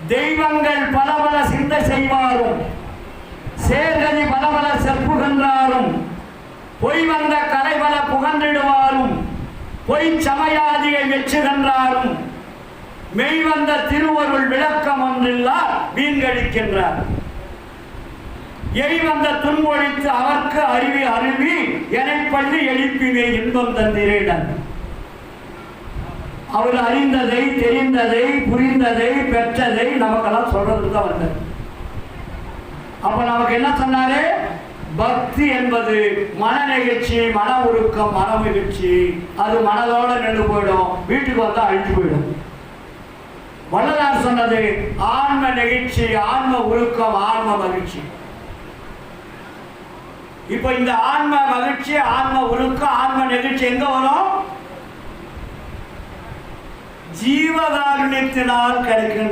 தெய்வங்கள் பல பல சிந்தை செய்வாரும், சேர்கதி பல பல செப்புகின்றாரும், பொய் வந்த கலை பல புகன்றிடுவாரும், பொய் சமயாதியை வெச்சுகின்றாரும், மெய் வந்த திருவருள் விளக்கம் ஒன்றில்லா வீண்கழிக்கின்றார். எய் வந்த துன்பொழித்து அவர்க்கு அறிவி அருவி எனைப்பள்ளி எழுப்பிவே இன்பம் தந்திரேடன். அவர் அறிந்ததை, தெரிந்ததை, புரிந்ததை, பெற்றதை நமக்கெல்லாம் சொல்றதுக்கு தான் வந்தார். அப்ப நமக்கு என்ன சொன்னாரு? பக்தி என்பது மன நிகழ்ச்சி, மன உருக்கம், மன மகிழ்ச்சி. அது மனதோட நின்று போயிடும், வீட்டுக்கு வந்தா அழிஞ்சு போயிடும். வள்ளலார் சொன்னது ஆன்ம நிகழ்ச்சி, ஆன்ம உருக்கம், ஆன்ம மகிழ்ச்சி. இப்ப இந்த ஆன்ம மகிழ்ச்சி, ஆன்ம உருக்கம், ஆன்ம நிகழ்ச்சி எங்க வரும்? ஜீவகாருண்யத்தினால் கிடைக்கின்ற